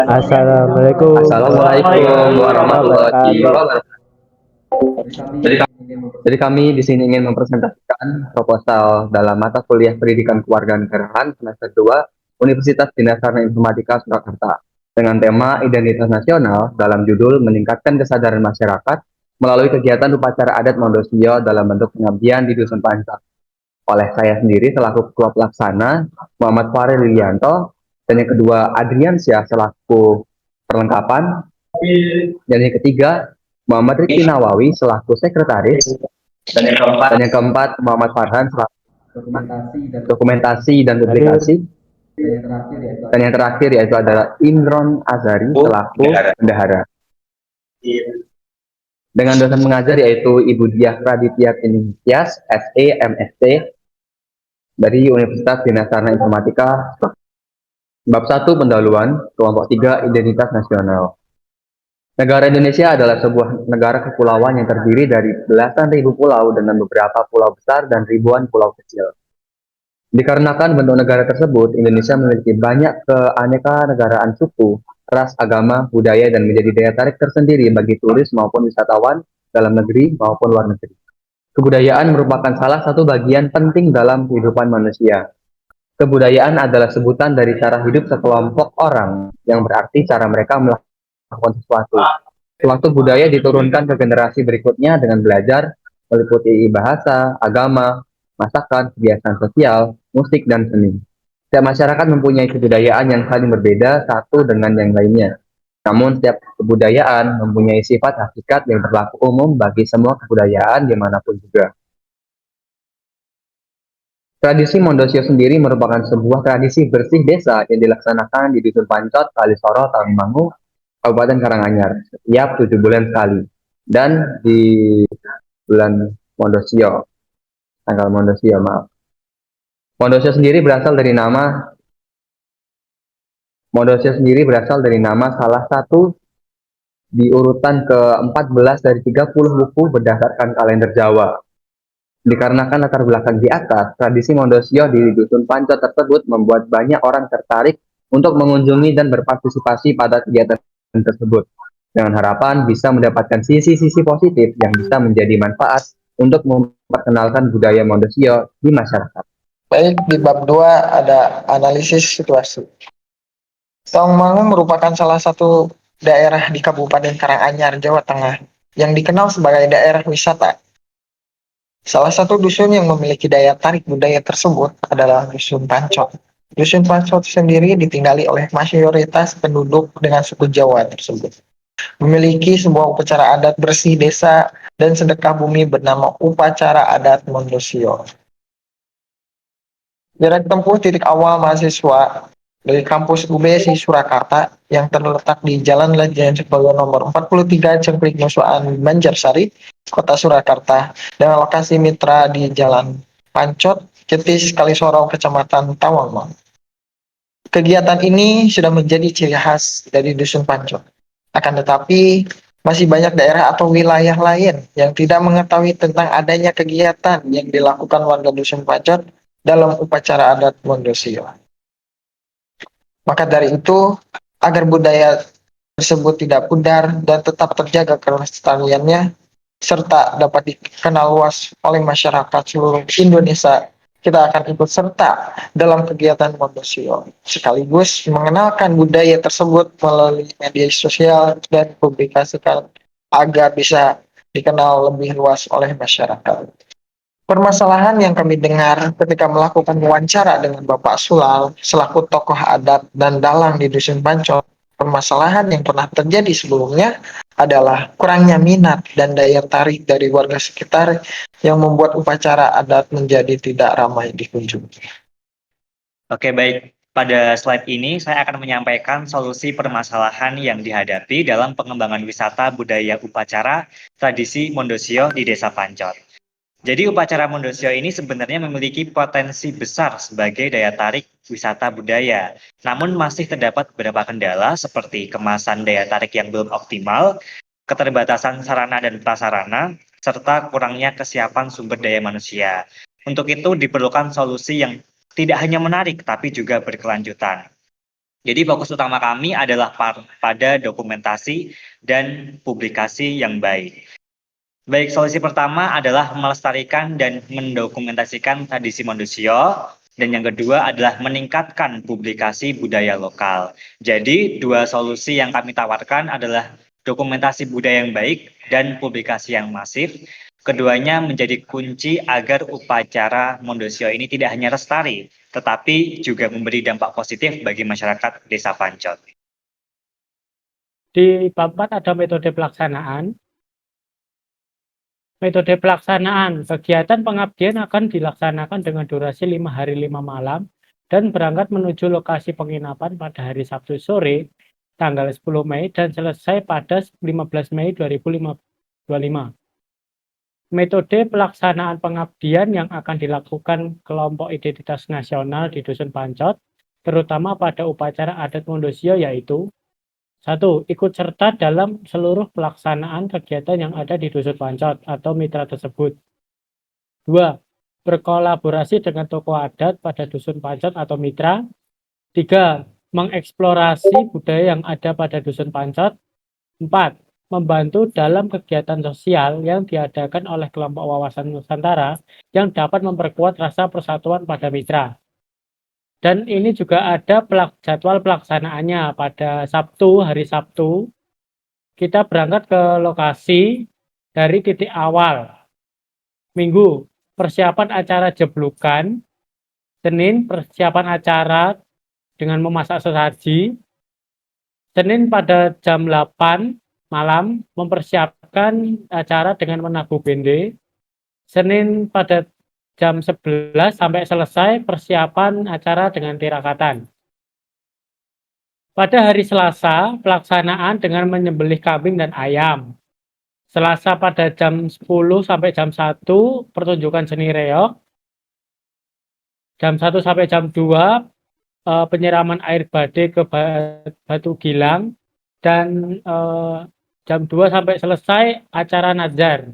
Assalamualaikum Assalamualaikum warahmatullahi warahmatullahi wabarakatuh. wabarakatuh. Jadi kami di sini ingin mempresentasikan proposal dalam mata kuliah Pendidikan Kewarganegaraan semester 2 Universitas Bina Sarana Informatika Surakarta dengan tema Identitas Nasional dalam judul Meningkatkan Kesadaran Masyarakat melalui kegiatan upacara adat Mondosio dalam bentuk pengabdian di Dusun Panca oleh saya sendiri selaku Ketua Pelaksana Muhammad Fahri Lilianto dan yang kedua Adrian Syah selaku perlengkapan dan yang ketiga Muhammad Rizky Nawawi selaku sekretaris dan yang keempat Muhammad Farhan selaku dokumentasi dan Hadir. publikasi dan yang terakhir yaitu adalah Imron Azari selaku bendahara dengan dosen mengajar yaitu Ibu Diah Praditya Tias SE MSc dari Universitas Bina Sarana Informatika. Bab 1 pendahuluan, kelompok 3 identitas nasional. Negara Indonesia adalah sebuah negara kepulauan yang terdiri dari belasan ribu pulau dengan beberapa pulau besar dan ribuan pulau kecil. Dikarenakan bentuk negara tersebut, Indonesia memiliki banyak keanekaragaman suku, ras, agama, budaya, dan menjadi daya tarik tersendiri bagi turis maupun wisatawan dalam negeri maupun luar negeri. Kebudayaan merupakan salah satu bagian penting dalam kehidupan manusia. Kebudayaan adalah sebutan dari cara hidup sekelompok orang yang berarti cara mereka melakukan sesuatu. Suatu budaya diturunkan ke generasi berikutnya dengan belajar meliputi bahasa, agama, masakan, kebiasaan sosial, musik, dan seni. Setiap masyarakat mempunyai kebudayaan yang saling berbeda satu dengan yang lainnya. Namun setiap kebudayaan mempunyai sifat hakikat yang berlaku umum bagi semua kebudayaan dimanapun juga. Tradisi Mondosio sendiri merupakan sebuah tradisi bersih desa yang dilaksanakan di Dusun Pancot, Kalisoro, Tawangmangu, Kabupaten Karanganyar setiap 7 bulan sekali. Dan di bulan Mondosio, tanggal Mondosio, maaf. Mondosio sendiri berasal dari nama Mondosio sendiri berasal dari nama salah satu di urutan ke-14 dari 30 buku berdasarkan kalender Jawa. Dikarenakan latar belakang di atas, tradisi Mondosio di Dusun Pancot tersebut membuat banyak orang tertarik untuk mengunjungi dan berpartisipasi pada kegiatan tersebut, dengan harapan bisa mendapatkan sisi-sisi positif yang bisa menjadi manfaat untuk memperkenalkan budaya Mondosio di masyarakat. Baik, di bab 2 ada analisis situasi. Tawangmangu merupakan salah satu daerah di Kabupaten Karanganyar, Jawa Tengah, yang dikenal sebagai daerah wisata. Salah satu dusun yang memiliki daya tarik budaya tersebut adalah Dusun Pancot. Dusun Pancot sendiri ditinggali oleh mayoritas penduduk dengan suku Jawa tersebut. Memiliki sebuah upacara adat bersih desa dan sedekah bumi bernama Upacara Adat Mondosio. Jarak tempuh titik awal mahasiswa dari kampus UBSI Surakarta yang terletak di Jalan Lejen Sepoyo nomor 43 Cengklik Nusuan Banjarsari, Kota Surakarta, dan lokasi mitra di Jalan Pancot, Cetis, Kalisoro, Kecamatan Tawangmangu. Kegiatan ini sudah menjadi ciri khas dari Dusun Pancot. Akan tetapi, masih banyak daerah atau wilayah lain yang tidak mengetahui tentang adanya kegiatan yang dilakukan warga Dusun Pancot dalam upacara adat Mondosio. Maka dari itu, agar budaya tersebut tidak pudar dan tetap terjaga kelestariannya, serta dapat dikenal luas oleh masyarakat seluruh Indonesia, kita akan ikut serta dalam kegiatan Mondosio, sekaligus mengenalkan budaya tersebut melalui media sosial dan publikasikan agar bisa dikenal lebih luas oleh masyarakat. Permasalahan yang kami dengar ketika melakukan wawancara dengan Bapak Sulal selaku tokoh adat dan dalang di Dusun Pancot, permasalahan yang pernah terjadi sebelumnya adalah kurangnya minat dan daya tarik dari warga sekitar yang membuat upacara adat menjadi tidak ramai dikunjungi. Oke, baik. Pada slide ini saya akan menyampaikan solusi permasalahan yang dihadapi dalam pengembangan wisata budaya upacara tradisi Mondosio di Desa Pancot. Jadi upacara Mondosio ini sebenarnya memiliki potensi besar sebagai daya tarik wisata budaya. Namun masih terdapat beberapa kendala seperti kemasan daya tarik yang belum optimal, keterbatasan sarana dan prasarana, serta kurangnya kesiapan sumber daya manusia. Untuk itu diperlukan solusi yang tidak hanya menarik tapi juga berkelanjutan. Jadi fokus utama kami adalah pada dokumentasi dan publikasi yang baik. Baik, solusi pertama adalah melestarikan dan mendokumentasikan tradisi Mondosio, dan yang kedua adalah meningkatkan publikasi budaya lokal. Jadi, dua solusi yang kami tawarkan adalah dokumentasi budaya yang baik dan publikasi yang masif. Keduanya menjadi kunci agar upacara Mondosio ini tidak hanya lestari, tetapi juga memberi dampak positif bagi masyarakat Desa Pancot. Di bab 4 ada metode pelaksanaan. Metode pelaksanaan, kegiatan pengabdian akan dilaksanakan dengan durasi 5 hari 5 malam dan berangkat menuju lokasi penginapan pada hari Sabtu sore tanggal 10 Mei dan selesai pada 15 Mei 2025. Metode pelaksanaan pengabdian yang akan dilakukan kelompok identitas nasional di Dusun Pancot, terutama pada upacara adat Mondosio, yaitu 1. Ikut serta dalam seluruh pelaksanaan kegiatan yang ada di Dusun Pancot atau mitra tersebut. 2. Berkolaborasi dengan tokoh adat pada Dusun Pancot atau mitra. 3. Mengeksplorasi budaya yang ada pada Dusun Pancot. 4. Membantu dalam kegiatan sosial yang diadakan oleh kelompok wawasan Nusantara yang dapat memperkuat rasa persatuan pada mitra. Dan ini juga ada jadwal pelaksanaannya. Pada Sabtu, hari Sabtu, kita berangkat ke lokasi dari titik awal. Minggu, persiapan acara jeblukan. Senin, persiapan acara dengan memasak sesaji. Senin pada jam 8 malam, mempersiapkan acara dengan menabuh bende. Senin pada jam 11 sampai selesai persiapan acara dengan tirakatan. Pada hari Selasa, pelaksanaan dengan menyembelih kambing dan ayam. Selasa pada jam 10 sampai jam 1, pertunjukan seni reog. Jam 1 sampai jam 2, penyiraman air badai ke Batu Gilang. Dan jam 2 sampai selesai acara nazar.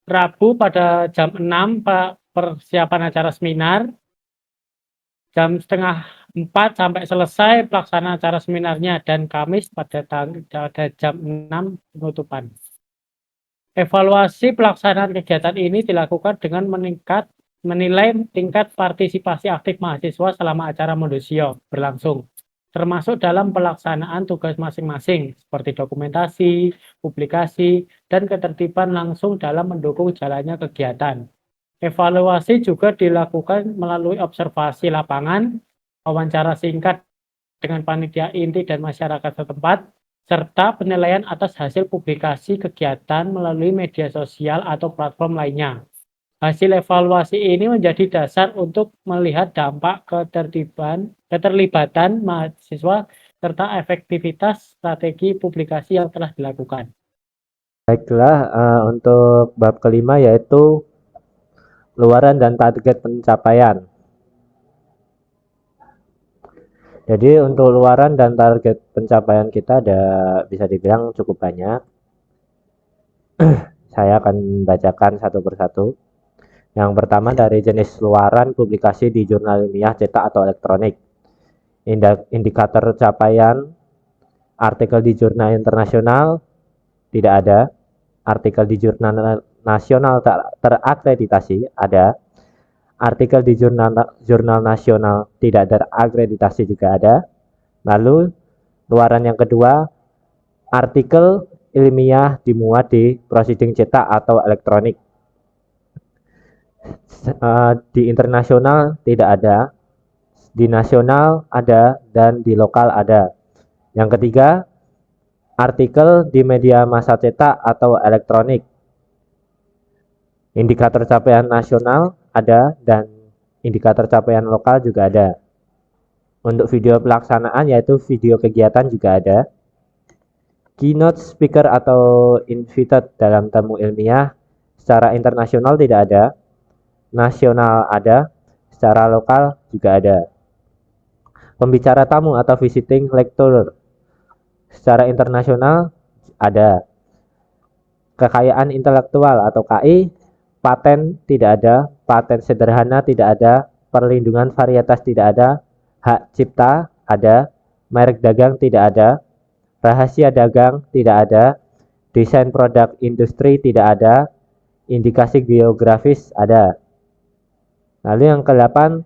Rabu pada jam 6 persiapan acara seminar. Jam setengah 4 sampai selesai pelaksanaan acara seminarnya, dan Kamis pada jam 6 penutupan. Evaluasi pelaksanaan kegiatan ini dilakukan dengan menilai tingkat partisipasi aktif mahasiswa selama acara Mondosio berlangsung, termasuk dalam pelaksanaan tugas masing-masing seperti dokumentasi, publikasi, dan ketertiban langsung dalam mendukung jalannya kegiatan. Evaluasi juga dilakukan melalui observasi lapangan, wawancara singkat dengan panitia inti dan masyarakat setempat, serta penilaian atas hasil publikasi kegiatan melalui media sosial atau platform lainnya. Hasil evaluasi ini menjadi dasar untuk melihat dampak keterlibatan mahasiswa serta efektivitas strategi publikasi yang telah dilakukan. Baiklah, untuk bab kelima yaitu luaran dan target pencapaian. Jadi untuk luaran dan target pencapaian kita ada bisa dibilang cukup banyak. Saya akan bacakan satu persatu. Yang pertama dari jenis luaran publikasi di jurnal ilmiah cetak atau elektronik. Indikator capaian artikel di jurnal internasional tidak ada. Artikel di jurnal nasional terakreditasi ada. Artikel di jurnal nasional tidak terakreditasi juga ada. Lalu luaran yang kedua, artikel ilmiah dimuat di proceeding cetak atau elektronik. Di internasional tidak ada, di nasional ada, dan di lokal ada. Yang ketiga, artikel di media massa cetak atau elektronik. Indikator capaian nasional ada dan indikator capaian lokal juga ada. Untuk video pelaksanaan yaitu video kegiatan juga ada. Keynote speaker atau invited dalam tamu ilmiah secara internasional tidak ada. Nasional ada, secara lokal juga ada. Pembicara tamu atau visiting lecturer secara internasional ada. Kekayaan intelektual atau KI, paten tidak ada, paten sederhana tidak ada, perlindungan varietas tidak ada, hak cipta ada. Merek dagang tidak ada. Rahasia dagang tidak ada. Desain produk industri tidak ada. Indikasi geografis ada. Lalu yang ke-8,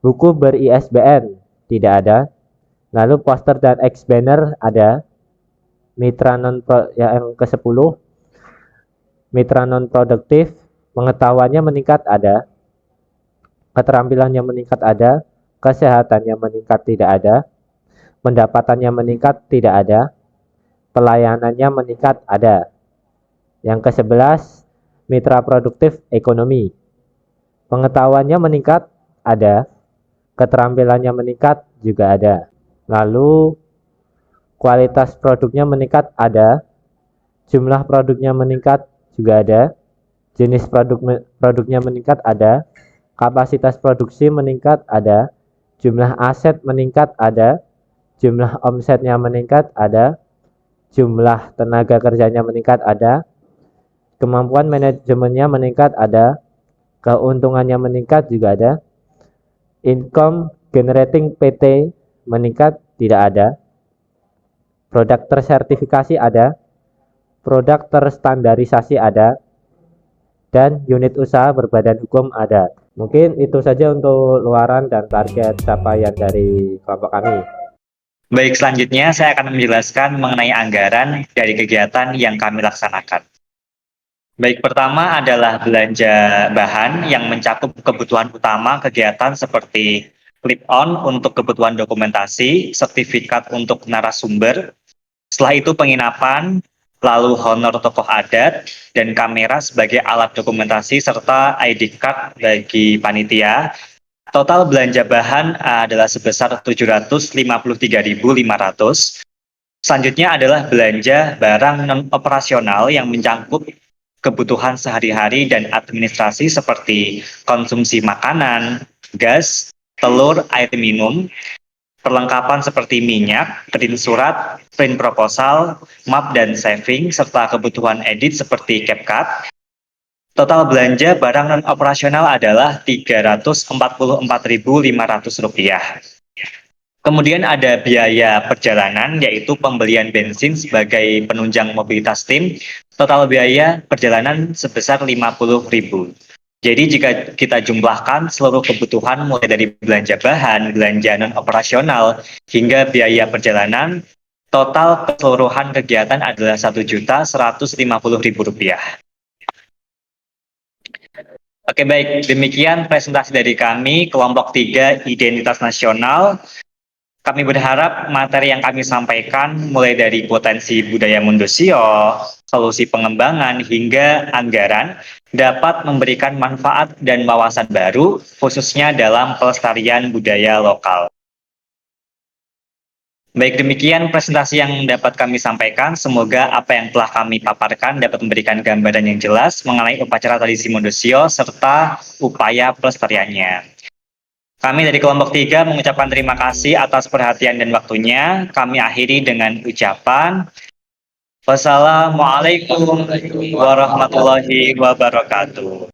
buku ber-ISBN tidak ada. Lalu poster dan X-banner ada. Mitra yang ke-10, mitra non produktif, pengetahuannya meningkat ada. Keterampilannya meningkat ada. Kesehatannya meningkat tidak ada. Pendapatannya meningkat tidak ada. Pelayanannya meningkat ada. Yang ke-11, mitra produktif ekonomi. Pengetahuannya meningkat ada. Keterampilannya meningkat juga ada. Lalu kualitas produknya meningkat ada. Jumlah produknya meningkat juga ada. Jenis produknya meningkat ada. Kapasitas produksi meningkat ada. Jumlah aset meningkat ada. Jumlah omsetnya meningkat ada. Jumlah tenaga kerjanya meningkat ada. Kemampuan manajemennya meningkat ada. Keuntungannya meningkat juga ada. Income generating PT meningkat tidak ada. Produk tersertifikasi ada. Produk terstandarisasi ada. Dan unit usaha berbadan hukum ada. Mungkin itu saja untuk luaran dan target capaian dari kelompok kami. Baik, selanjutnya saya akan menjelaskan mengenai anggaran dari kegiatan yang kami laksanakan. Baik, pertama adalah belanja bahan yang mencakup kebutuhan utama kegiatan seperti clip-on untuk kebutuhan dokumentasi, sertifikat untuk narasumber, setelah itu penginapan, lalu honor tokoh adat, dan kamera sebagai alat dokumentasi serta ID card bagi panitia. Total belanja bahan adalah sebesar 753.500. Selanjutnya adalah belanja barang non-operasional yang mencakup kebutuhan sehari-hari dan administrasi seperti konsumsi makanan, gas, telur, air minum, perlengkapan seperti minyak, print surat, print proposal, map dan saving, serta kebutuhan edit seperti CapCut. Total belanja barang non-operasional adalah Rp344.500. Kemudian ada biaya perjalanan, yaitu pembelian bensin sebagai penunjang mobilitas tim. Total biaya perjalanan sebesar Rp50.000. Jadi jika kita jumlahkan seluruh kebutuhan mulai dari belanja bahan, belanja non-operasional, hingga biaya perjalanan, total keseluruhan kegiatan adalah Rp1.150.000. Oke, baik, demikian presentasi dari kami, kelompok 3 Identitas Nasional. Kami berharap materi yang kami sampaikan mulai dari potensi budaya Mondosio, solusi pengembangan, hingga anggaran dapat memberikan manfaat dan wawasan baru, khususnya dalam pelestarian budaya lokal. Baik, demikian presentasi yang dapat kami sampaikan. Semoga apa yang telah kami paparkan dapat memberikan gambaran yang jelas mengenai upacara tradisi Mondosio serta upaya pelestariannya. Kami dari kelompok 3 mengucapkan terima kasih atas perhatian dan waktunya. Kami akhiri dengan ucapan wassalamualaikum warahmatullahi wabarakatuh.